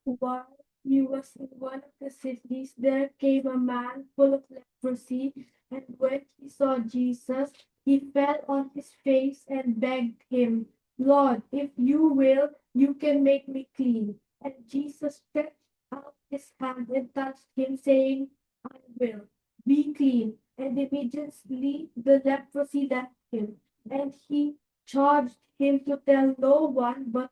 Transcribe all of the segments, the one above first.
While he was in one of the cities, there came a man full of leprosy, and when he saw Jesus, he fell on his face and begged him, Lord, if you will, you can make me clean. And Jesus stretched out his hand and touched him, saying, I will, be clean. And immediately the leprosy left him, and he charged him to tell no one, but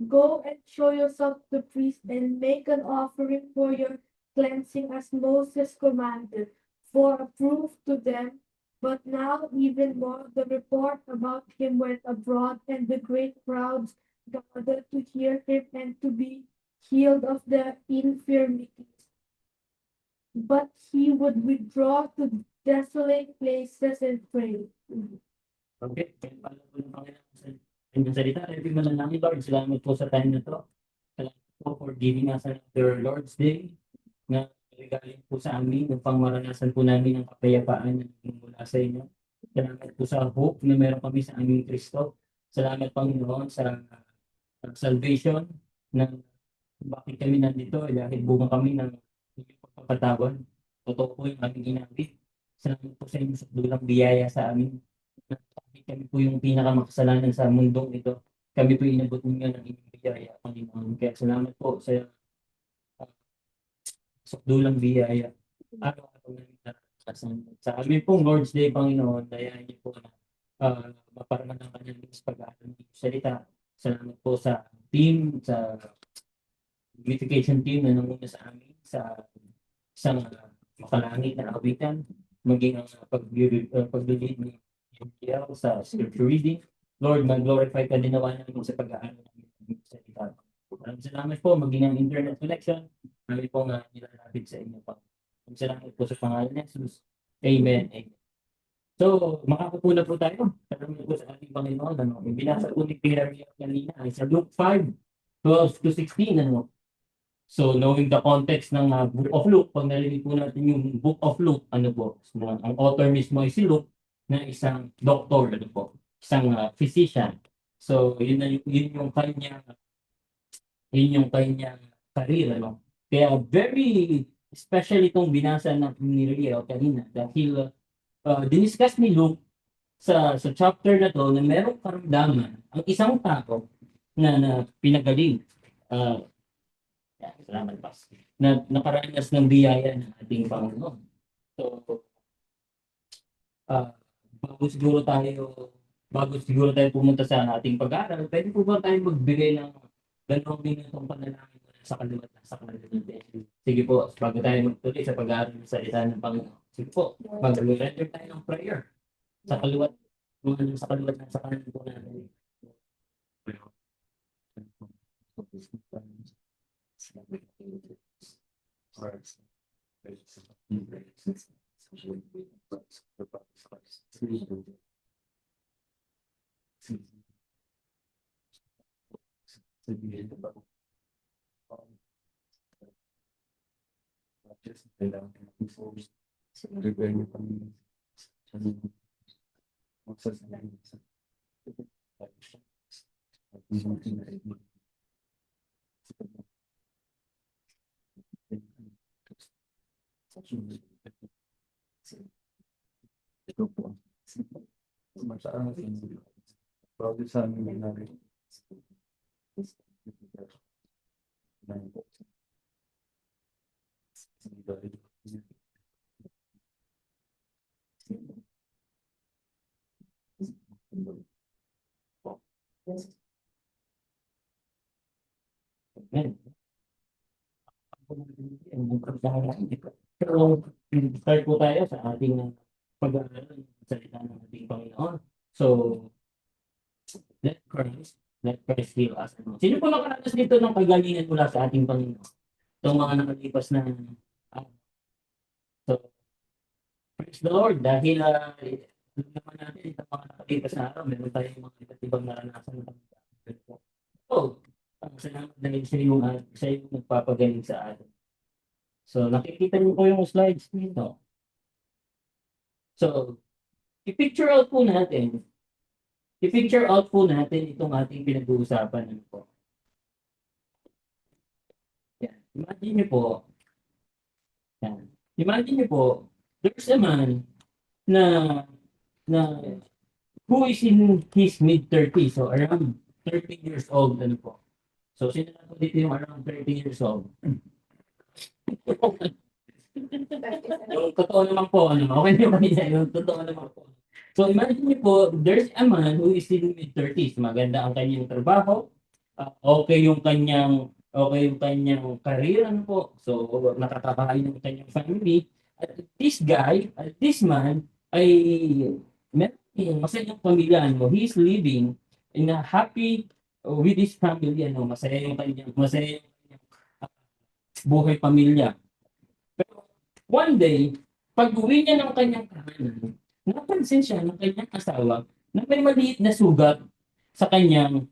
go and show yourself to the priest and make an offering for your cleansing as Moses commanded, for a proof to them. But now, even more, the report about him went abroad, and the great crowds gathered to hear him and to be healed of their infirmities. But he would withdraw to desolate places and pray. Okay, kaya pala po ng Panginoon sa kanyang salita. Every manalangin, Lord, salamat po sa time na to. Salamat po for giving us another Lord's Day na galing po sa amin upang maranasan po namin ang kapayapaan na mula sa inyo. Salamat po sa hope na meron kami sa aming Kristo. Salamat, Panginoon, sa salvation na bakit kami nandito dahil bunga kami ng inyong pagpapatawad. Totoo po yung aming ginamit. Salamat po sa inyong sa dulang biyaya sa amin. Kahit kami po yung pinakamakasalanan sa mundong ito, kami po inabot ninyo ng inyong biyaya, Panginoon. Kaya salamat po sa dulang biyaya. Araw-araw namin naranasan. Sa amin pong Lord's Day, Panginoon, dayahan niyo po na maparman ng kanyang pag-aaral ng inyong salita. Salamat po sa team, sa beautification team na namuna sa amin, sa isang makalangit na awitan, maging ang pag-lead ni Miguel sa scripture reading. Lord, mag-glorify ka din naman namin sa pag-aaral ng salita. Maraming salamat po, maging ang internet connection. Kami po nga nilalapit sa inyo pa. Maraming salamat po sa pangalan ni Jesus. Amen. Amen. So, makakapula po tayo. Salamat po sa ating Panginoon. Ano? Yung binasa po ni Peter kanina ay sa Luke 5:12-16. Ano? So, knowing the context ng Book of Luke, pag narinig po natin yung Book of Luke, ano po, so, ang author mismo ay si Luke, na isang doctor, ano po, isang physician. So, yun yung kanyang career, ano. Kaya very special itong binasa ni Riel kanina dahil diniscuss ni Luke sa chapter na to na merong karamdaman ang isang tao na pinagaling. Salamat, Pas. Na nakaranas ng biyaya ng ating Panginoon. So, uh, bago siguro tayo pumunta sa ating pag-aaral, pwede po ba tayo magbigay ng 2 minutong panalangin sa kaliwat na sa kaliwat. Sige po, bago tayo magtuloy sa pag-aaral ng salita ng Panginoon. Sige po, mag-render tayo ng prayer sa kaliwat, sa kaliwat na sa kanan po natin. Ito po. Masarap yung bago sa amin nangyari. Pero start po tayo sa ating pag-aaral ng salita ng ating Panginoon. So, let Christ heal us. Sino po nakaranas dito ng kagalingan mula sa ating Panginoon? Itong mga nakalipas na so, praise the Lord dahil naman natin itong mga nakalipas na araw, meron tayong mga iba't ibang naranasan ng Panginoon. So, salamat dahil sa yung nagpapagaling sa atin. So, nakikita niyo po yung slides dito. So, i-picture out po natin itong ating pinag-uusapan. Ano po. Imagine niyo po, yan. Imagine niyo po, there's a man na na who is in his mid-30s, so around 30 years old, ano po. So, sino na po dito yung around 30 years old? Yung totoo naman po, ano, okay na ba niya? Yung totoo naman po. So, imagine niyo po, there's a man who is in mid-30s. Maganda ang kanyang trabaho. Okay yung kanyang career, ano po. So, nakakabahay ng kanyang family. At this man, ay meron masayang pamilya, ano, he's living in a happy with his family, ano, masaya yung kanyang ah, buhay pamilya. Pero one day, pag-uwi niya ng kanyang tahanan, napansin siya ng kanyang asawa na may maliit na sugat sa kanyang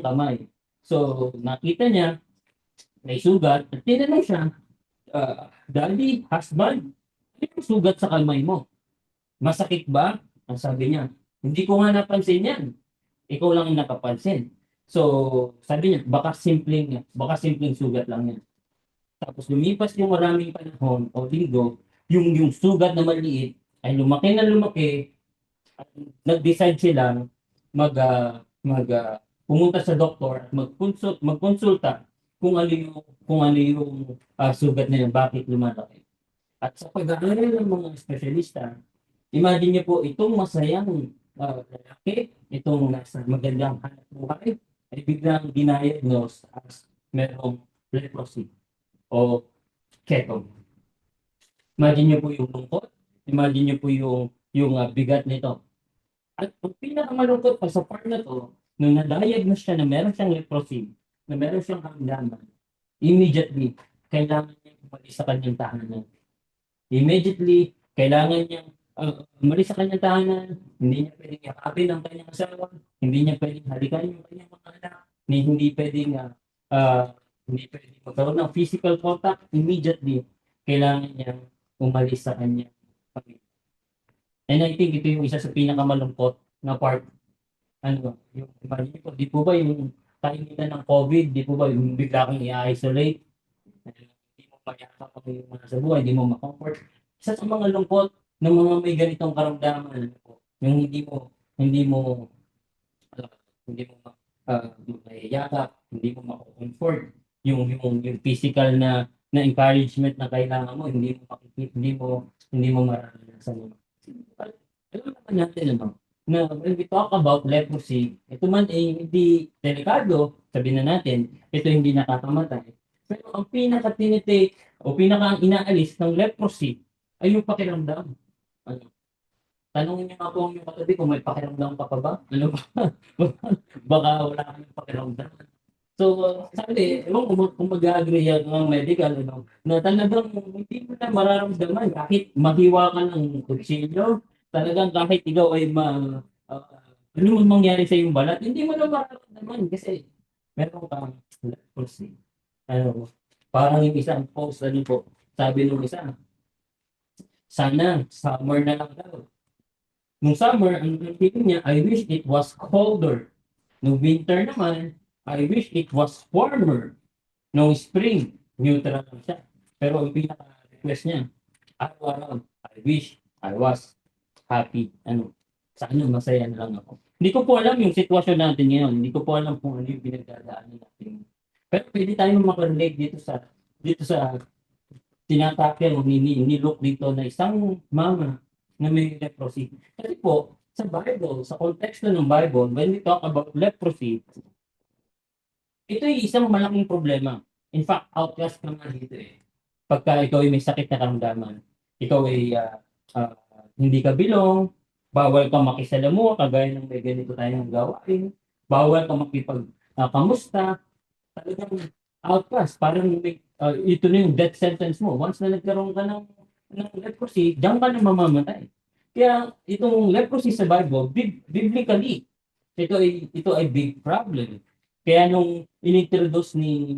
kamay. So, nakita niya may sugat at tinanong siya, Daddy, husband, ano yung sugat sa kamay mo? Masakit ba? Ang sabi niya, hindi ko nga napansin yan. Ikaw lang ang nakapansin. So, sabi niya, baka simpleng sugat lang yan. Tapos lumipas yung maraming panahon o linggo, yung sugat na maliit ay lumaki na lumaki at nag-decide silang pumunta sa doktor at magkonsulta kung ano yung sugat na yun, bakit lumalaki. At sa pag-aaral ng mga espesyalista, imagine niyo po itong masayang lalaki, itong nasa magandang hanap buhay, ay biglang dindiagnose as merong leprosy o keto. Imagine niyo po yung lungkot, imagine niyo po yung bigat nito. At ang pinakamalungkot pa sa part na 'to, nung na-diagnose siya na meron siyang leprosy, na meron siyang karamdaman, immediately kailangan niyang umalis sa kanyang tahanan. Immediately kailangan niyang umalis sa kanyang tahanan, hindi niya puwedeng yakapin ang kanyang asawa, hindi niya puwedeng halikan yung kanyang mga anak, hindi puwedeng, hindi puwedeng magkaroon ng physical contact. Immediately kailangan niyang umalis sa kanyang pamilya. And I think ito yung isa sa pinakamalungkot na part, ano, yung imagine ko, 'di po ba yung kainitan ng COVID, 'di po ba yung bigla kang i-isolate, hindi mo mayakap ang iyong mahal sa buhay, hindi mo ma-comfort. Isa sa mga lungkot ng mga may ganitong karamdaman, ano po, yung hindi mo alam hindi mo maiyakap, hindi mo mako-comfort, yung physical na encouragement na kailangan mo, hindi mo mararanasan. Alam naman natin ano, na when we talk about leprosy, ito man ay hindi delikado, sabihin na natin, ito hindi nakakamatay. Pero ang pinaka-tinitake o pinaka ang inaalis ng leprosy ay yung pakiramdam. Ano, tanungin niyo nga po yung katabi kung may pakiramdam ka pa ba? Ano ba? Baka wala kang pakiramdam. So, sabi, ewan ko kung mag-a-agree ang mga medical, ano, na talagang hindi mo na mararamdaman kahit maghiwa ka ng kutsilyo, talagang kahit ikaw ay ah, ano man mangyari sa iyong balat, hindi mo na mararamdaman kasi meron kang leprosy. Ano, parang yung isang post, ano po, sabi nung isa, sana summer na lang daw. Nung summer, ang feeling niya, I wish it was colder. Nung winter naman, I wish it was warmer. Nung spring, neutral lang siya. Pero ang pinaka-request niya, araw-araw, I wish I was happy. Ano, sana masaya na lang ako. Hindi ko po alam yung sitwasyon natin ngayon. Hindi ko po alam kung ano yung pinagdadaanan natin. Pero pwede tayong makarelate dito sa tinatakil o nilok dito na isang mama na may leprosy. Kasi po, sa Bible, sa konteksto ng Bible, when we talk about leprosy, ito ay isang malaking problema. In fact, outcast ka nga dito eh. Pagka ikaw ay may sakit na karamdaman, ikaw ay hindi ka bilong, bawal kang makisalamuha, kagaya ng may ganito tayong gawain, bawal kang kamusta, talagang outcast. Parang ito na yung death sentence mo. Once na nagkaroon ka ng leprosy, diyan ka na mamamatay. Kaya itong leprosy sa Bible, biblically, ito ay big problem. Kaya nung inintroduce ni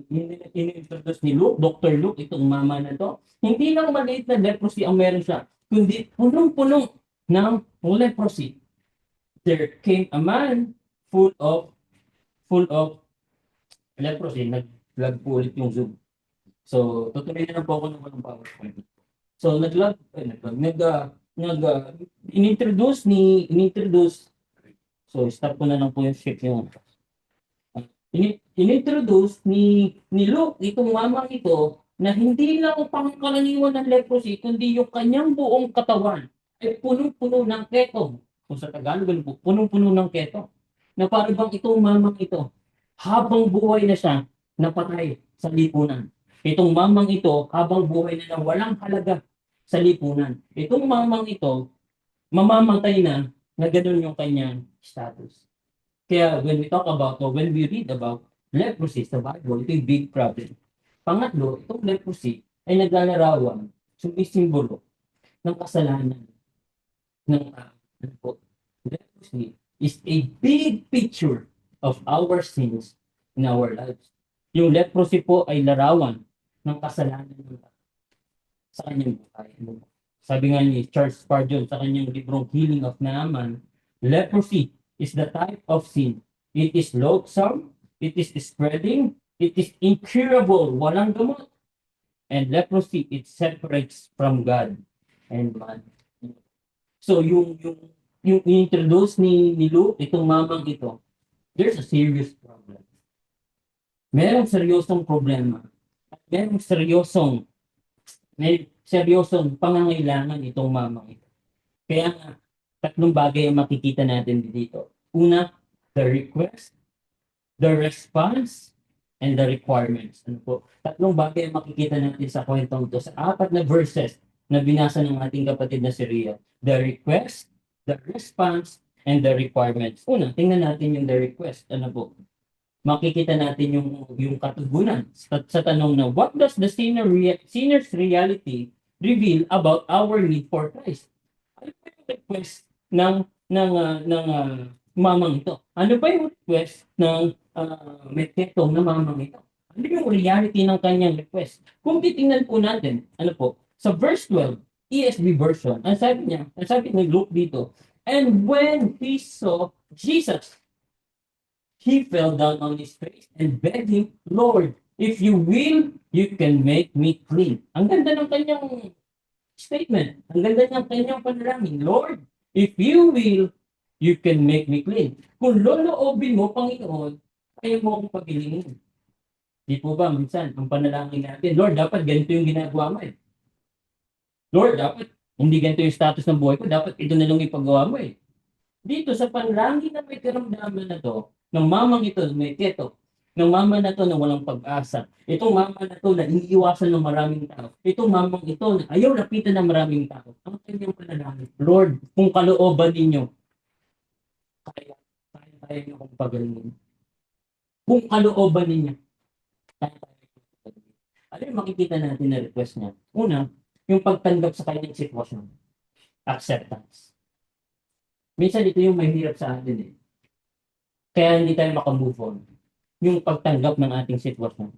Luke, Dr. Luke, itong mama na to, hindi lang maliit na leprosy ang meron siya, kundi punong-puno ng leprosy. There came a man full of leprosy. Nag-vlog po ulit yung Zoom. So, tutuloy na lang po ako ng walang PowerPoint. So, inintroduce, so stop ko na lang po yung ship yung, inintroduce ni Luke, itong mamang ito, na hindi lang pangkalaniwan ng leprosy, kundi yung kanyang buong katawan ay punong-puno ng keto. Kung sa Tagalog, ano po, punong-puno ng keto. Na parang bang itong mamang ito, habang buhay na siya, napatay sa lipunan. Itong mamang ito, habang buhay na walang halaga sa lipunan. Itong mamang ito, mamamatay na ganun yung kanyang status. Kaya when we talk about, or when we read about leprosy sa Bible, ito yung big problem. Pangatlo, itong leprosy ay naglalarawan, sumisimbolo ng kasalanan ng tao. Ano po? Leprosy is a big picture of our sins in our lives. Yung leprosy po ay larawan ng kasalanan ng tao sa kanyang buhay. Ano po? Sabi nga ni Charles Spurgeon sa kanyang librong Healing of Naaman, leprosy is the type of sin. It is loathsome, it is spreading, it is incurable, walang gamot. And leprosy, it separates from God and man. So yung introduce ni Luke, itong mamang ito, there's a serious problem. Merong seryosong problema. At may seryosong pangangailangan itong mamang ito. Kaya nga, tatlong bagay ang makikita natin dito. Una, the request, the response, and the requirements. Ano po? Tatlong bagay ang makikita natin sa kwentong ito, sa 4 na verses na binasa ng ating kapatid na si Ria. The request, the response, and the requirements. Una, tingnan natin yung the request. Ano po? Makikita natin yung katugunan sa tanong na, what does the sinner's reality reveal about our need for Christ? Ano ba yung request ng mamang ito? Ano ba yung request ng methetong na mamang ito? Ano yung reality ng kanyang request? Kung titingnan po natin, ano po, sa verse 12, ESV version, ang sabi ni Luke dito, and when he saw Jesus, he fell down on his face and begged him, Lord, if you will, you can make me clean. Ang ganda ng kanyang statement. Ang ganda ng kanyang panalangin. Lord, if you will, you can make me clean. Kung loloobin mo, Panginoon, kaya mo akong pagilingin. Di po ba, minsan, ang panalangin natin, Lord, dapat ganito yung ginagawa mo eh. Lord, dapat hindi ganito yung status ng buhay ko, dapat ito na lang yung paggawa mo eh. Dito sa panalangin na may karamdaman na to, ng mamang ito may keto, ng mama na to na walang pag-asa, itong mama na to na iniiwasan ng maraming tao, itong mamang ito na ayaw lapitan ng maraming tao, ang kanyang panalangin, Lord, kung kalooban ninyo, kaya niyo akong pagalingin. Kung kalooban ninyo, kaya akong pagalingin. Ano yung makikita natin na request niya? Una, yung pagtanggap sa kanyang sitwasyon, acceptance. Minsan ito yung mahirap sa atin eh. Kaya hindi tayo makamove on. Yung pagtanggap ng ating sitwasyon.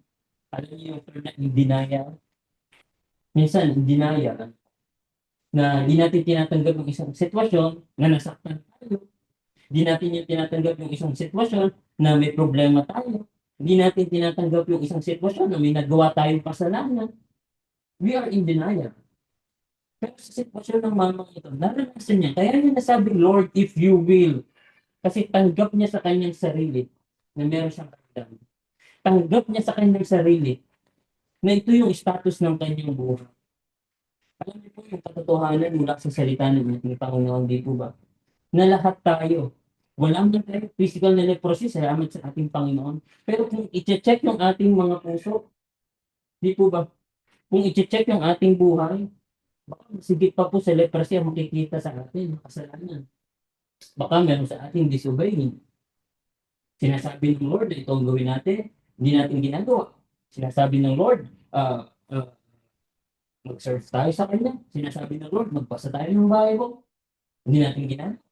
Alam niyo yung term na denial? Minsan, denial na hindi natin tinatanggap yung isang sitwasyon na nasaktan tayo. Hindi natin yung tinatanggap yung isang sitwasyon na may problema tayo. Hindi natin tinatanggap yung isang sitwasyon na may nagawa tayong kasalanan. We are in denial. Pero sa sitwasyon ng mamang ito, naranasan niya. Kaya niya nasabi, Lord, if you will. Kasi tanggap niya sa kanyang sarili na meron siyang karamdaman. Tanggap niya sa kanyang sarili na ito yung status ng kanyang buhay. Alam niyo po yung katotohanan mula sa salita ng ating Panginoon, di po ba? Na lahat tayo, walang man tayo physical na leprosy, salamat sa ating Panginoon. Pero kung i-check yung ating mga puso, di po ba? Kung i-check yung ating buhay, baka masigit pa po sa leprosy ang makikita sa atin, kasalanan. Baka meron sa ating disobeying. Sinasabi ng Lord, ito ang gawin natin, hindi natin ginagawa. Sinasabi ng Lord, mag-serve tayo sa Kanya. Sinasabi ng Lord, magbasa tayo ng Bible. Hindi natin ginagawa.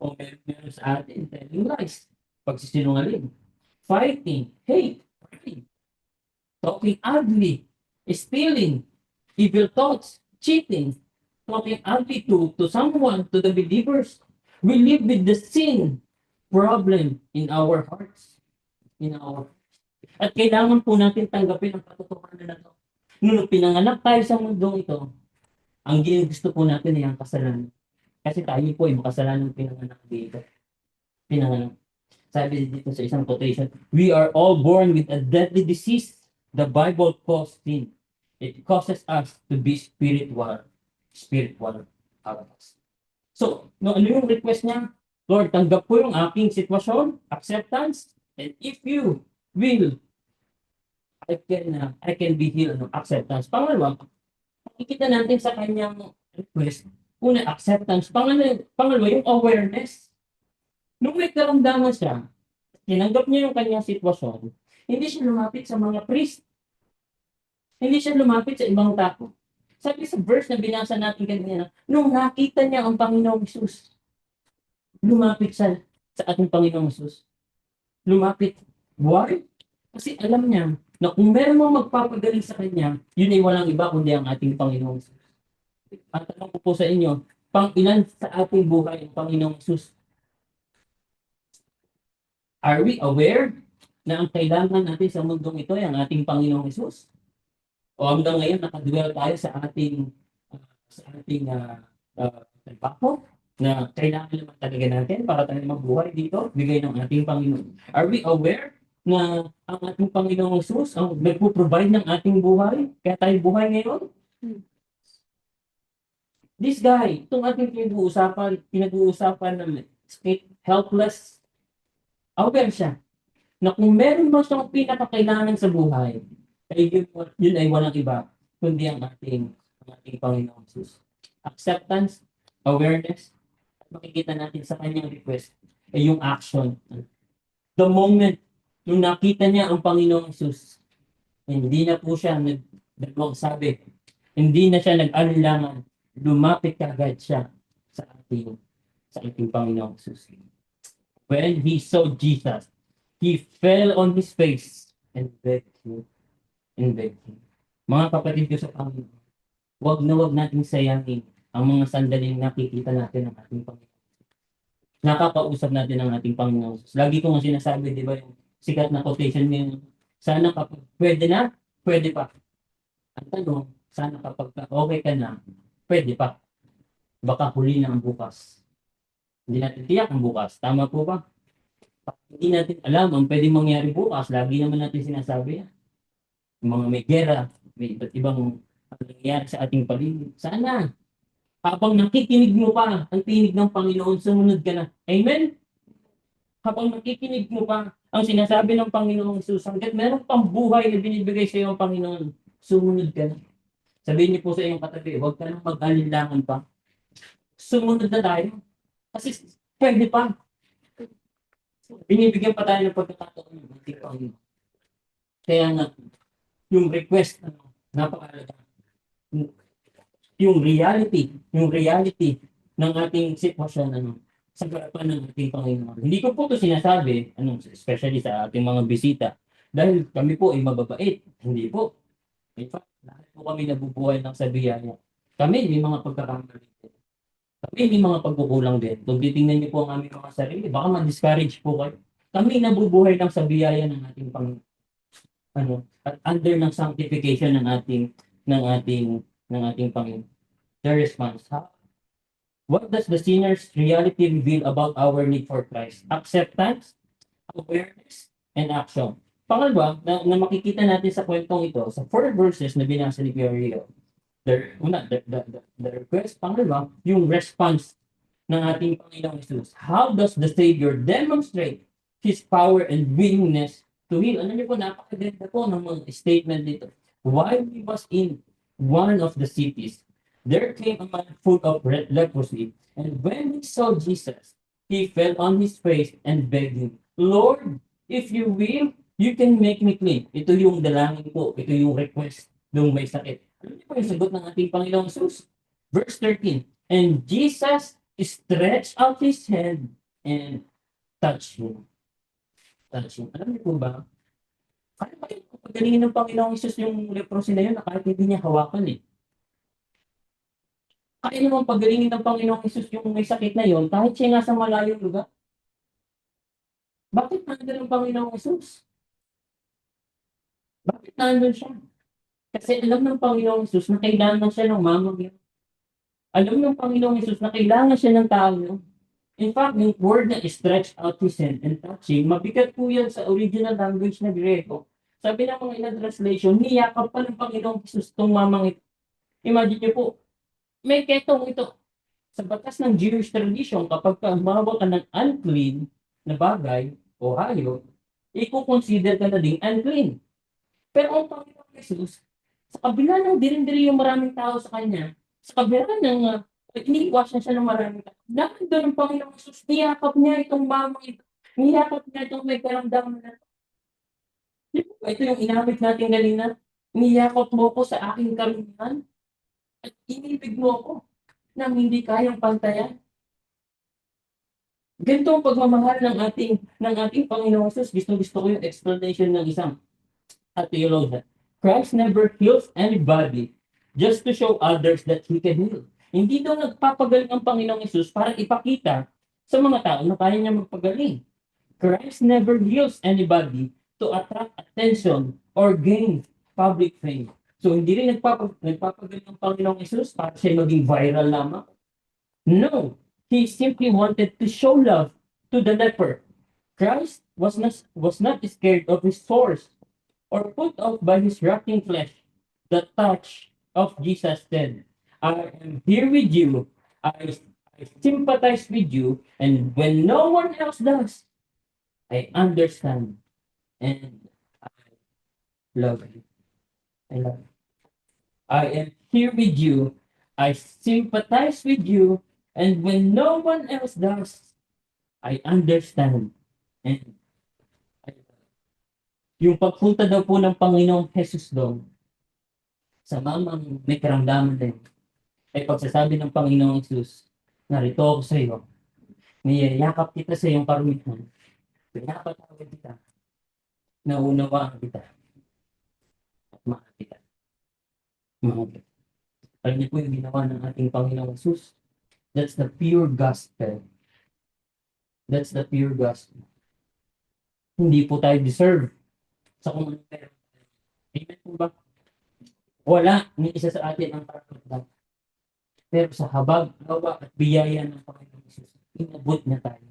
O meron sa atin, telling lies, pagsisinungaling, fighting, hate, pride, talking ugly, stealing, evil thoughts, cheating, talking ugly to someone, to the believers. We live with the sin problem in our hearts, in our At kailangan po natin tanggapin ang katotohanan na to. Nung pinanganak tayo sa mundong ito, ang gusto po natin ay ang kasalanan. Kasi tayo po ay makasalanan pinanganak dito. Pinanganak. Sabi dito sa isang quotation, we are all born with a deadly disease. The Bible calls sin. It causes us to be spiritual outcasts. So, no, ano yung request niya? Lord, tanggap ko yung aking sitwasyon, acceptance, and if you will, I can be healed ng acceptance. Pangalawa, makikita natin sa kanyang request, una, acceptance. Pangalawa, yung awareness. Nung may karamdaman siya, tinanggap niya yung kanyang sitwasyon, hindi siya lumapit sa mga priest. Hindi siya lumapit sa ibang tao. Sabi sa verse na binasa natin kanina, nung nakita niya ang Panginoong Hesus, lumapit siya sa ating Panginoong Hesus. Lumapit. Why? Kasi alam niya na kung meron mong magpapagaling sa kanya, yun ay walang iba kundi ang ating Panginoong Hesus. Ang tanong ko po sa inyo, pang ilan sa ating buhay ang Panginoong Hesus? Are we aware na ang kailangan natin sa mundong ito ay ang ating Panginoong Hesus? O hanggang ngayon nakadwell tayo sa ating trabaho na kailangan naman talaga natin para tayo mabuhay dito, bigay ng ating Panginoon. Are we aware na ang ating Panginoong Jesus ang nagpo-provide ng ating buhay, kaya tayo buhay ngayon? This guy, itong ating pinag-uusapan ng helpless, aware siya na kung meron mo siyang pinakakailangan sa buhay, ay yun ay walang iba kundi ang ating Panginoong Jesus. Acceptance, awareness, at makikita natin sa kanyang request ay yung action. The moment nung nakita niya ang Panginoong Jesus, hindi na po siya nagdalawang sabi, hindi na siya nag-alinlangan, lumapit kagad siya sa ating Panginoong Jesus. When he saw Jesus, he fell on his face and begged him. Mga kapatid ko sa Panginoon, wag nating sayangin ang mga sandaling nakikita natin ng ating Panginoon. Nakakausap natin ang ating Panginoon. Lagi ko nga sinasabi, di ba, yung sikat na quotation niya, sana kapag pwede na, pwede pa. Ang tanong, sana kapag okay ka na, pwede pa. Baka huli na ang bukas. Hindi natin tiyak ang bukas. Tama po ba? Hindi natin alam ang pwedeng mangyari bukas. Lagi naman natin sinasabi yan. Yung mga may gera, may iba't ibang nangyayari sa ating paligid. Sana, habang nakikinig mo pa ang tinig ng Panginoon, sumunod ka na. Amen? Habang nakikinig mo pa ang sinasabi ng Panginoong Jesus, hanggat meron pang buhay na binibigay sa iyo ang Panginoon, sumunod ka na. Sabihin niyo po sa iyong katabi, huwag ka nang mag-alinlangan pa. Sumunod na tayo. Kasi pwede pa. Binibigyan pa tayo ng pagkakataon ng ating Panginoon. Kaya nga, yung request, napakalaga. Yung reality ng ating sitwasyon, sa harapan ng ating Panginoon. Hindi ko po ito sinasabi, especially sa ating mga bisita, dahil kami po ay mababait. Hindi po. In fact, lahat po kami nabubuhay ng sa biyaya. Kami may mga pagkakamali din. Kami may mga pagkukulang din. Kung titingnan niyo po ang aming mga sarili, baka ma-discourage po kayo. Kami nabubuhay lang sa biyaya ng ating Panginoon. At under ng sanctification ng ating Panginoon. The response, what does the sinner's reality reveal about our need for Christ? Acceptance, awareness, and action. Pangalawa, na makikita natin sa kwentong ito, sa 4 verses na binasa ni Kuya Rio, the request, pangalawa, yung response ng ating Panginoong Jesus. How does the Savior demonstrate His power and willingness to heal? Ano niyo po, napakaganda po ng mga statement dito. While he was in one of the cities, there came a man full of leprosy, and when he saw Jesus, he fell on his face and begged him, Lord, if you will, you can make me clean. Ito yung dalangin po, ito yung request ng may sakit. Ano niyo po yung sagot ng ating Panginoong Jesus? Verse 13, and Jesus stretched out his hand and touched him. Alam niyo po ba? Kaya pagalingin ng Panginoong Jesus yung leprosy na yun na kahit hindi niya hawakan eh. Kaya naman pagalingin ng Panginoong Jesus yung may sakit na yon kahit siya nasa malayong lugar. Bakit nandiyan ang Panginoong Jesus? Bakit nandun siya? Kasi alam ng Panginoong Hesus na kailangan siya ng mamang yun. Alam ng Panginoong Hesus na kailangan siya ng tao yun. In fact, yung word na stretch out his hand and touching, mabigat po yan sa original language na Grego. Sabi ng mga ilang translation, niyakap pa ng Panginoong Hesus itong mamang ito. Imagine niyo po, may ketong ito. Sa batas ng Jewish tradition, kapag humawak ka ng unclean na bagay o hayop, i-consider ka na ding unclean. Pero ang Panginoong Jesus, sa kabila ng dirindiri yung maraming tao sa kanya, sa kabila ng iniiwas na siya ng maraming tao, nandun ang Panginoong Jesus, niyakap niya itong mamang ito, niyakap niya itong may karamdaman na di ba, ito yung inamit natin kanina, niyakap mo ko sa aking karumihan at inibig mo ko nang hindi kayang pantayan. Ganito ang pagmamahal ng ating Panginoong Jesus. Gusto ko yung explanation ng isang theologian. Christ never heals anybody just to show others that He can heal. Hindi daw nagpapagaling ang Panginoong Jesus para ipakita sa mga tao na kaya niya magpagaling. Christ never heals anybody to attract attention or gain public fame. So hindi rin nagpapagaling ang Panginoong Jesus para siya maging viral lamang. No, He simply wanted to show love to the leper. Christ was not scared of his sores or put off by his rotting flesh. The touch of Jesus said, I am here with you. I sympathize with you. And when no one else does, I understand. And I love you. I love you. I am here with you. I sympathize with you. And when no one else does, I understand. And I love you. Yung pagpunta daw po ng Panginoong Jesus doon, sa mamang may karamdaman din, ay pagsasabi ng Panginoong Jesus, narito ako sa iyo, niyayakap kita sa iyong karumihan, pinapatawad kita, naunawaan kita, at mahal kita. Mahal kita. Alam niyo po yung ginawa ng ating Panginoong Jesus? That's the pure gospel. That's the pure gospel. Hindi po tayo deserve sa kung ano meron. Amen po ba? Wala ni isa sa atin ang karapat-dapat. Pero sa habag, awa at biyaya ng Panginoong Jesus, inabot niya tayo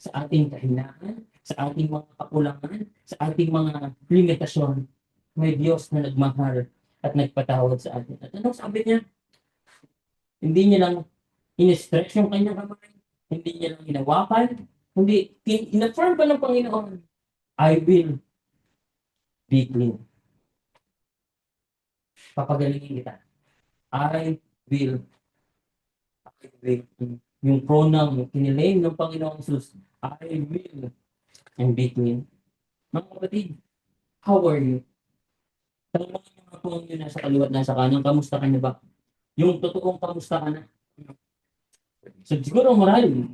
sa ating kahinaan, sa ating mga kakulangan, sa ating mga limitasyon. May Diyos na nagmahal at nagpatawad sa atin. At anong sabi niya? Hindi niya lang in-stretch yung kanyang kamay, hindi niya lang hinawakan, hindi, in-affirm ba ng Panginoon, I will be clean. Papagalingin kita. I will. Yung pronoun, yung kinilame ng Panginoong Jesus, I will and be clean. Mga kapatid, how are you? Tanong yung mga po nyo nasa kaliwat, nasa kanan, kamusta ka na ba? Yung totoong kamusta ka na? So siguro marami,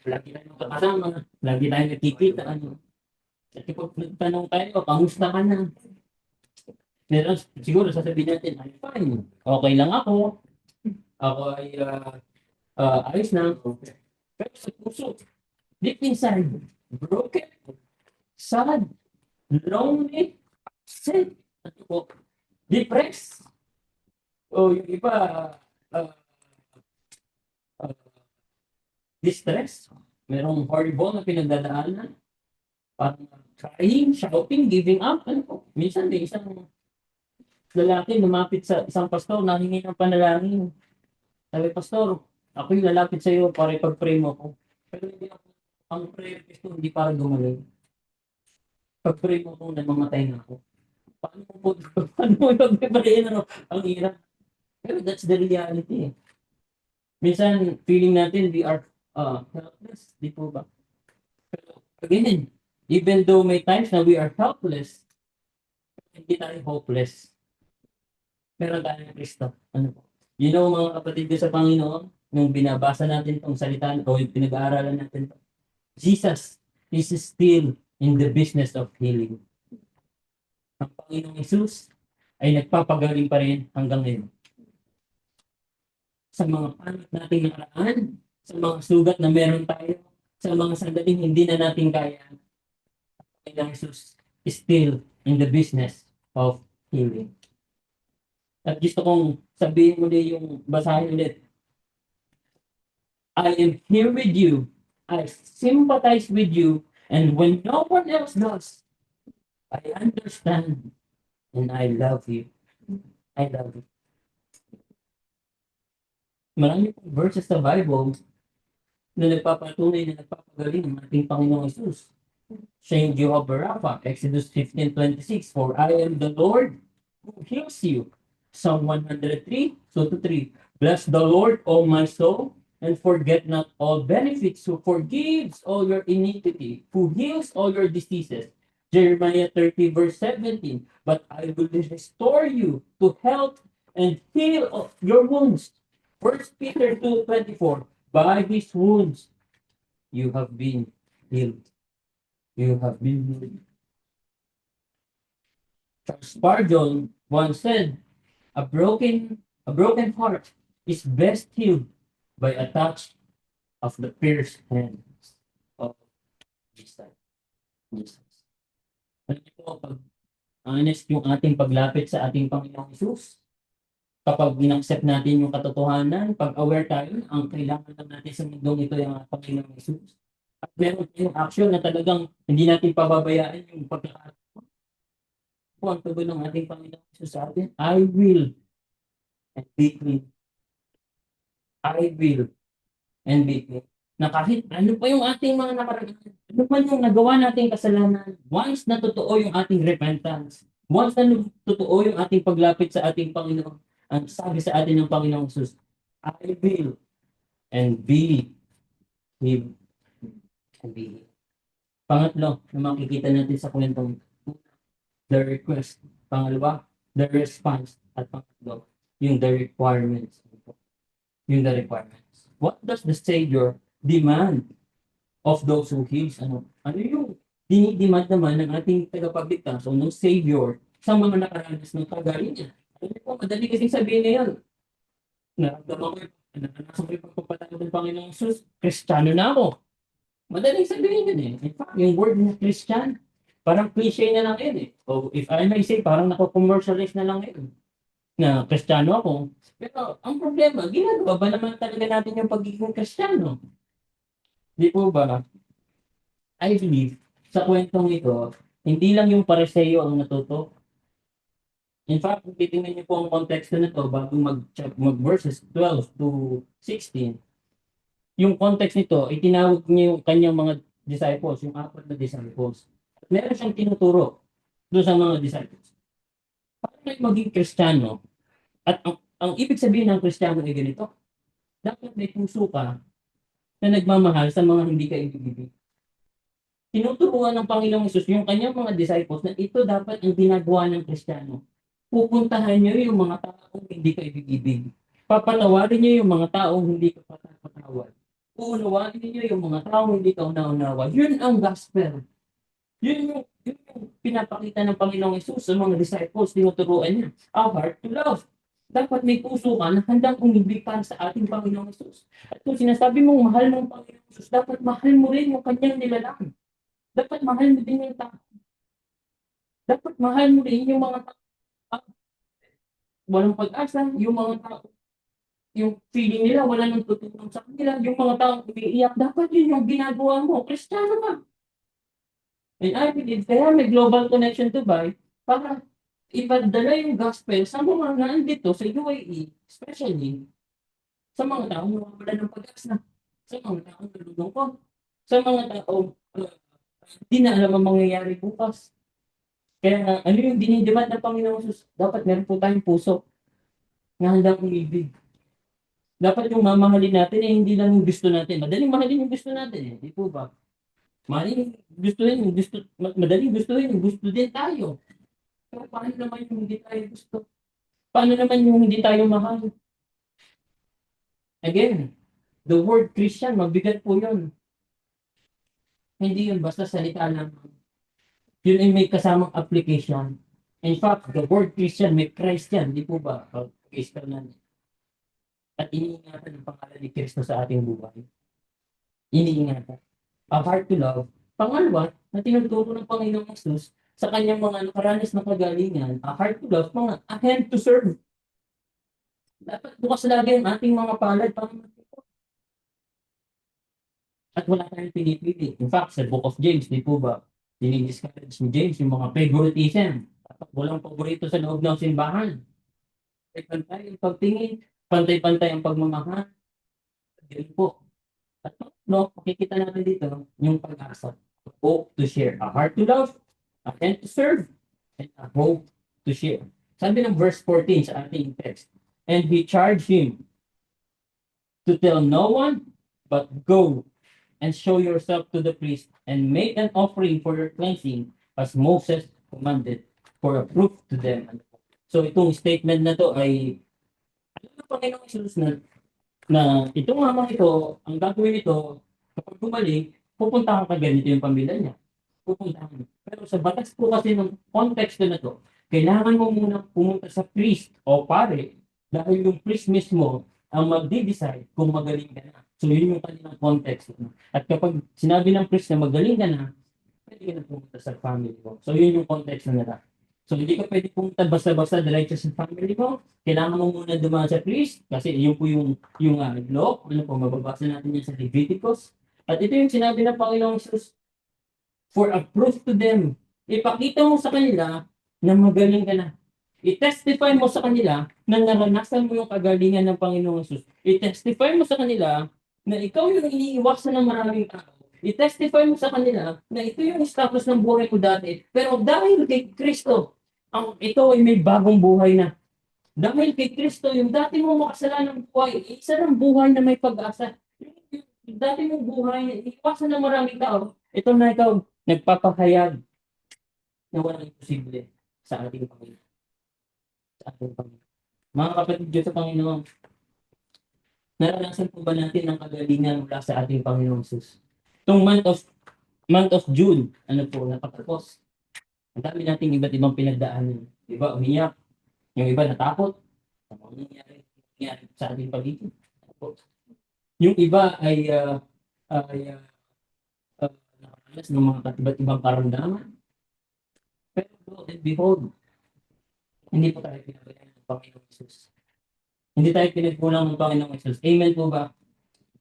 lagi tayong kasama, lagi tayong nakikita, ano. At kapag nagtanong tayo, kamusta ka na? Meron, siguro sasabihin natin, I'm fine, okay lang ako, ako ay ayos na. Pero sa puso, deep inside, broken, sad, lonely, upset, ano po, depressed. O yung iba, uh, uh, distress. Merong horrible na pinagdadaanan. Parang crying, shouting, giving up. Ano po, minsan may isang lalaki lumapit sa isang pastor, nahingi ng panalangin. Sabi, pastor, ako yung lalapit sa iyo para ipag-pray mo ako. Pero hindi ako, ang prayer ko hindi para gumaling. Pag-pray mo kung namamatay na ako. Paano mo ipag-pray ano? Ang hirap. Pero that's the reality. Minsan, feeling natin we are helpless. Di po ba? Pero again, even though may times na we are helpless, hindi tayo hopeless. Meron tayong Kristo. Ano po? You know, mga kapatid ko sa Panginoon, nung binabasa natin itong salita o yung pinag-aaralan natin ito, Jesus is still in the business of healing. Ang Panginoong Jesus ay nagpapagaling pa rin hanggang ngayon. Sa mga panat nating nakaraan, sa mga sugat na meron tayo, sa mga sandaling hindi na natin kaya, ang Panginoong Jesus is still in the business of healing. At gusto kong sabihin ulit yung basahin ulit. I am here with you. I sympathize with you. And when no one else does, I understand and I love you. I love you. Marami pong verses sa Bible na nagpapatunay na nagpapagaling ng ating Panginoong Yesus. Siya yung Jehovah Rapha, Exodus 15:26, for I am the Lord who heals you. Psalm 103, so to 3. Bless the Lord, O my soul, and forget not all benefits, who forgives all your iniquity, who heals all your diseases. Jeremiah 30, verse 17. But I will restore you to health and heal of your wounds. 1 Peter 2:24. By his wounds you have been healed. You have been healed. Charles Spurgeon once said, a broken heart is best healed by a touch of the pierced hands of Jesus. Jesus. Alam niyo po, pag honest yung ating paglapit sa ating Panginoong Hesus, kapag in-accept natin yung katotohanan, pag aware tayo, ang kailangan lang natin sa mundong ito yung Panginoong Hesus. At meron tayong action na talagang hindi natin pababayaan yung pagkakaroon po ang tugon ng ating Panginoong Hesus sa atin. I will and be clean. I will and be clean. Na kahit ano pa yung ating mga nakaraan, ano pa yung nagawa nating kasalanan, once na totoo yung ating repentance, once na totoo yung ating paglapit sa ating Panginoon, ang sabi sa atin ng Panginoong Jesus, I will and be him and be him. Pangatlo, na makikita natin sa kwentong the request. Pangalawa, the response. At pangatlo, yung the requirements. Yung the requirements. What does the Savior demand of those who heals? Ano yung dinidemand naman ng ating tagapagligtas o ng Savior sa mga nakaranas ng kagalingan? Ano po, madali kasing sabihin ngayon. Naramdaman ko naranasan ko yung pagpapatawad ng Panginoong Jesus, Kristiyano na ako. Madaling sabihin yun eh. In fact, yung word na Christian, parang cliche na lang yun eh. O if I may say, parang nako-commercialize na lang yun. Na Kristiyano ako. Pero ang problema, ginagawa ba naman talaga natin yung pagiging Kristiyano? Di po ba? I believe, sa kwentong ito, hindi lang yung Pariseo ang natuto. In fact, kung titingnan niyo po ang konteksto nito bago mag-verses 12 to 16, yung context nito, itinawag niya yung kanyang mga disciples, yung apat na disciples. At meron siyang tinuturo doon sa mga disciples. Paano kayo maging Kristiyano? At ang ibig sabihin ng Kristiyano ay ganito. Dapat may puso ka na nagmamahal sa mga hindi ka ibig-ibig. Tinuturuan ng Panginoong Hesus yung kanyang mga disciples na ito dapat ang ginagawa ng Kristiyano. Pupuntahan niyo yung mga taong hindi ka ibig-ibig. Papatawarin niyo yung mga taong hindi ka patawad. Uunawain niyo yung mga taong hindi ka unaunawa. Yun ang gospel. Yun yung pinapakita ng Panginoong Hesus sa mga disciples, tinuturuan niya. A heart to love. Dapat may puso ka na handang umibig para sa ating Panginoong Hesus. At kung sinasabi mong mahal ng Panginoong Hesus, dapat mahal mo rin yung kanyang nilalang. Dapat mahal mo din yung tao. Dapat mahal mo rin yung mga tao. Walang pag-asa, yung mga tao. Yung feeling nila, wala nang tutulong sa kanila. Yung mga taong umiiyak, dapat yun yung ginagawa mo. Kristiyano ka. And I believe, kaya may global connection to buy para ipadala yung gospel sa mga nandito sa UAE, especially sa mga taong nawawalan ng pag-asa, sa mga taong nalulungkot, sa mga taong hindi na alam ang mangyayari bukas. Kaya ano yung dinidemand ng Panginoon Jesus? Dapat meron po tayong puso na handang umibig. Dapat yung mamahalin natin eh, hindi lang yung gusto natin. Madaling mahalin yung gusto natin eh. Di po ba? Madaling gustuhin yung gusto, madaling gustuhin yung gusto din tayo. Pero paano naman yung hindi tayo gusto? Paano naman yung hindi tayo mahal? Again, the word Christian, mabigat po yun. Hindi yun basta salita lang. Yun ay may kasamang application. In fact, the word Christian, may Christ yan. Di po ba? Pag-isper natin. At iniingatan ang pangalan ni Kristo sa ating buhay. Iniingatan. A heart to love. Pangalawa, na tinuturo ng Panginoong Jesus, sa kanyang mga nakaranas na kagalingan, a heart to love, mga a hand to serve. Dapat bukas lagi ang ating mga palad para at wala tayong pinipili. In fact, sa Book of James, di po ba, dinidiscourage ni James yung mga favoritism. Dapat walang paborito sa loob ng simbahan. Pantay-pantay ang pagtingin, pantay-pantay ang pagmamahal. Yun po. At no, makikita natin dito yung pag-asa. Hope to share. A heart to love, a hand to serve, and a hope to share. Sabi ng verse 14 sa ating text, and he charged him to tell no one, but go and show yourself to the priest and make an offering for your cleansing as Moses commanded for a proof to them. So itong statement na to ay alam ng Panginoong Jesus na itong mamang ito, ang gagawin nito, kapag gumaling, pupuntahan ka ganito yung pamilya niya. Pupuntahan. Pero sa batas po kasi ng konteksto na to, kailangan mo muna pumunta sa priest o pare dahil yung priest mismo ang magde-decide kung magaling ka na. So yun yung kanilang context. At kapag sinabi ng priest na magaling ka na, pwede ka na pumunta sa family mo. So yun yung context na nila. So hindi ka pwede pumunta basta-basta diretso sa family mo. Kailangan mo muna dumaan sa priest kasi yun po yung law. Ano po, mababasa natin yan sa Leviticus. At ito yung sinabi ng Panginoong Jesus, for a proof to them. Ipakita mo sa kanila na magaling ka na. I-testify mo sa kanila na naranasan mo yung kagalingan ng Panginoong Jesus. I-testify mo sa kanila na ikaw yung iniiwasan ng maraming tao. I-testify mo sa kanila na ito yung status ng buhay ko dati. Pero dahil kay Kristo, ito ay may bagong buhay na. Dahil kay Kristo, yung dati mong makasalanang buhay, isa ng buhay na may pag-asa. Yung dati mong buhay na iniiwasan ng maraming tao, ito na ikaw nagpapahayag na walang imposible sa ating Panginoon. Sa ating Panginoon. Mga kapatid Diyos sa Panginoon, naranasan po ba natin ang kagalingan mula sa ating Panginoon Jesus? Itong month of June, ano po, napatapos. Ang dami nating iba't ibang pinagdaanan. Iba umiyak, yung iba natakot. Ano nangyari sa ating paligid? Yung iba ay nakaranas ng mga iba't ibang karamdaman. Pero lo and behold, hindi po tayo pinabayaan ng Panginoong Jesus. Hindi tayo pinagkulang ng Panginoong Jesus. Amen po ba?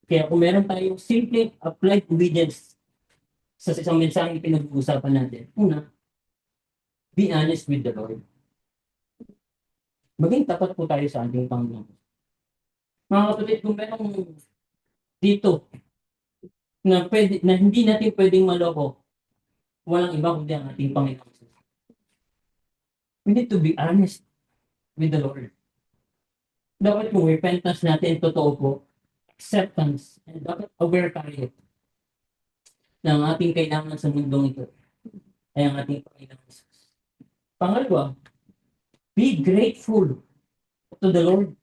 Kaya kung meron tayong simple applied obedience sa isang mensaheng pinag-uusapan natin, una, be honest with the Lord. Maging tapat po tayo sa ating Panginoon. Mga kapatid, kung merong dito na hindi natin pwedeng maloko, walang iba kundi ang ating Panginoon. We need to be honest with the Lord. Dapat yung repentance natin, totoo po, acceptance, and dapat aware tayo ng ating kailangan sa mundong ito ay ang ating Panginoon. Pangalawa, be grateful to the Lord.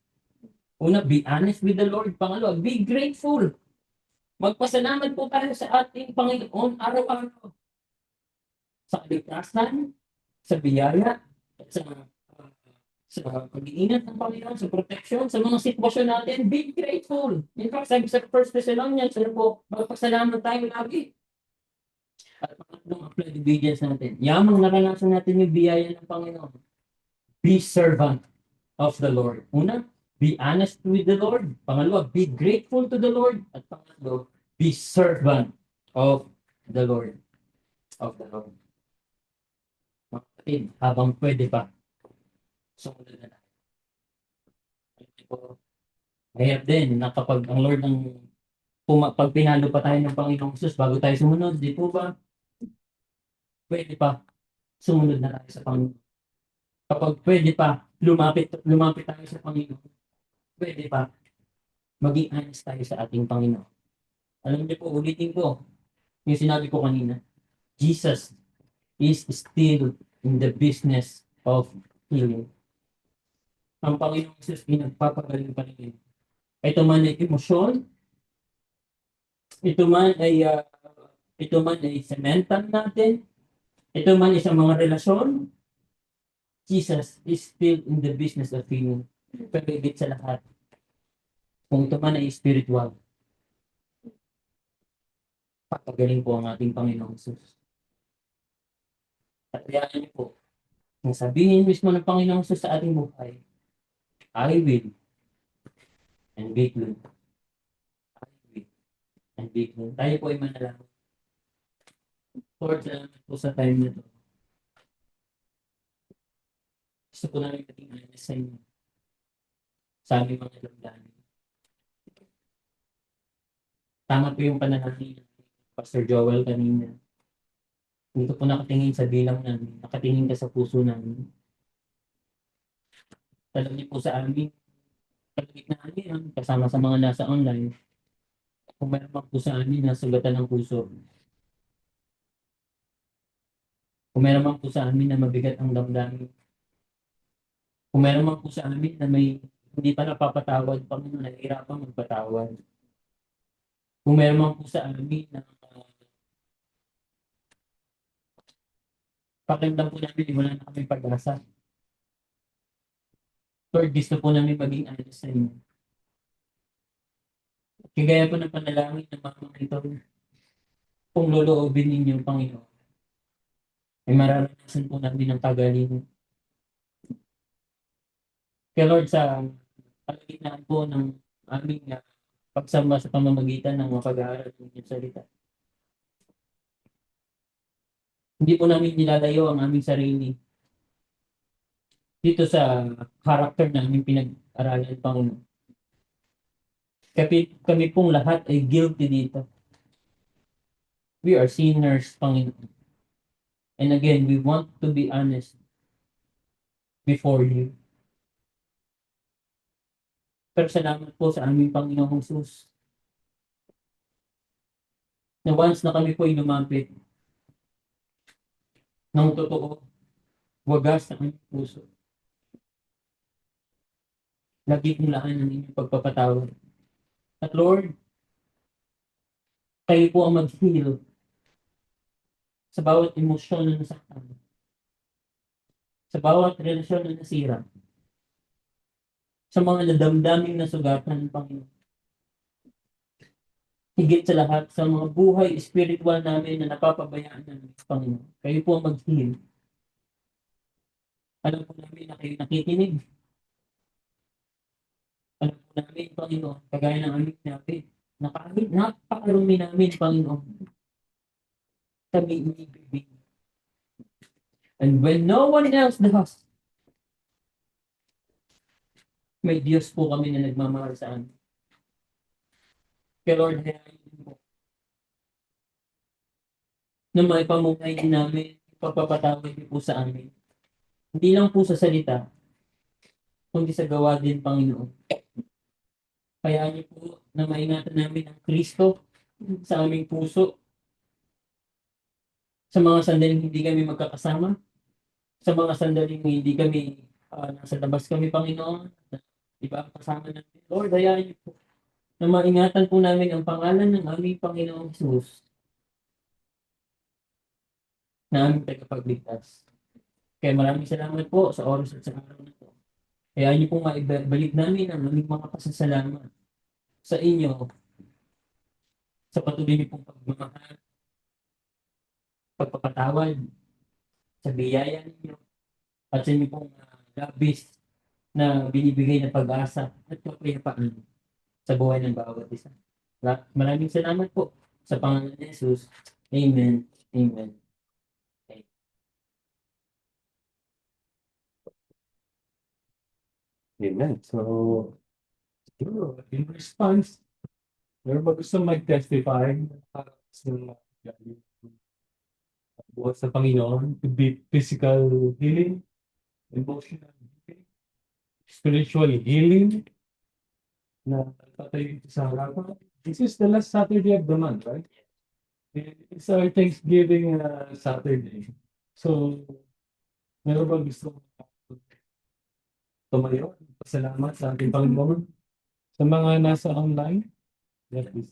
Una, be honest with the Lord. Pangalawa, be grateful. Magpasalamat po tayo sa ating Panginoon araw-araw. Sa kaligtasan, sa biyaya, at sa pag-iingat ng Panginoon, sa protection, sa mga sitwasyon natin, be grateful. In fact, sabi sa 1 Thessalonians, po, magpasalamat tayo lagi. At pangatlong applied obedience natin. Yamang naranasan natin yung biyaya ng Panginoon. Be servant of the Lord. Una, be honest with the Lord. Pangalawa, be grateful to the Lord. At pangatlo, be servant of the Lord. Of the Lord. Mga kapatid, habang pwede pa, sumunod na natin. Mahirap din na kapag ang Lord pag pinalo pa tayo ng Panginoong Jesus bago tayo sumunod, di po ba? Pwede pa, sumunod na tayo sa Panginoon. Kapag pwede pa, lumapit tayo sa Panginoon. Pwede pa, maging honest tayo sa ating Panginoon. Alam niyo po, ulitin ko, yung sinabi ko kanina, Jesus is still in the business of healing. Ang Panginoong Jesus pinagpapagaling pa rin. Ito man ay emosyon, ito man ay sa mental natin, ito man ay sa mga relasyon, Jesus is still in the business of healing. Pero higit sa lahat, kung ito man ay spiritual, papagaling po ang ating Panginoong Jesus. At At hayaan niyo po, nang sabihin mismo ng Panginoong Hesus sa ating buhay, I will and be glad. I will and be glad. Tayo po ay manalangin. Lord, salamat po sa time na to. Gusto po namin maging honest sa inyo. Sa aming mga damdamin. Tama po yung panalangin ni Pastor Joel kanina. Dito po nakatingin sa bilang namin. Nakatingin ka sa puso namin. Alam niyo po sa amin, kalagitnaan yan, kasama sa mga nasa online, kung meron man po sa amin na sugatan ng puso, kung meron man po sa amin na mabigat ang damdamin, kung meron man po sa amin na may hindi pa napapatawad, Panginoon, nahihirapang magpatawad. Kung meron man po sa amin na pakiramdam po namin, wala na kami pag-asa. Lord, gusto po namin maging honest sa inyo. Kagaya po ng panalangin ng mga ito, kung loloobin ninyo, Panginoon, ay mararanasan po namin ang kagalingan. Kaya Lord, sa kalagitnaan po ng aming pagsamba sa pamamagitan ng mga pag-aaral ng inyong salita, hindi po namin nilalayo ang aming sarili dito sa character na aming pinag-aralan, Panginoon. Kami pong lahat ay guilty dito. We are sinners, Panginoon. And again, we want to be honest before you. Pero salamat po sa aming Panginoong Jesus na once na kami po ay lumapit ng totoo, wagas na aming puso, nagiging-laan ng inyong pagpapatawad. At Lord, kayo po ang mag-heal sa bawat emosyon na nasaktan, sa bawat relasyon na nasira, sa mga nadamdaming nasugatan, Panginoon. Higit sa lahat, sa mga buhay spiritual namin na napapabayaan namin, Panginoon. Kayo po ang mag-heal. Alam po namin na kayo nakikinig. Alam po namin, Panginoon, kagaya ng aming natin, na kahit napakarumi namin, Panginoon, kami inibigay. And when no one else does, may Diyos po kami na nagmamahal sa amin. Kaya Lord, hayaan niyo po na may pamumuhay din namin, pagpapatawad niyo po sa amin. Hindi lang po sa salita, kundi sa gawa din, Panginoon. Hayaan niyo po na maingatan namin ang Kristo sa aming puso, sa mga sandaling hindi kami magkakasama, sa mga sandaling hindi kami nasa labas kami, Panginoon, iba ang kasama natin. Lord, hayaan niyo po na maingatan po namin ang pangalan ng aming Panginoong Jesus na aming tagapagligtas. Kaya maraming salamat po sa oras at sa araw na ito. Hayaan niyo po maibalik namin ang aming mga pasasalamat sa inyo sa patuloy niyo pong pagmamahal, pagpapatawad, sa biyaya ninyo, at sa inyo pong labis na binibigay na pag-asa at kapayapaan sa buhay ng bawat isa. Maraming salamat po sa pangalan ni Jesus. Amen. Amen. Amen. So, siguro, in response, meron ba gusto mag-testify sa buhat sa Panginoon? Could be physical healing, emotional healing, spiritual healing, na tatayo dito sa harapan. This is the last Saturday of the month, right? It's our Thanksgiving Saturday. So, meron ba gusto tumayo? Pasalamat sa ating Panginoon. Sa mga nasa online, that is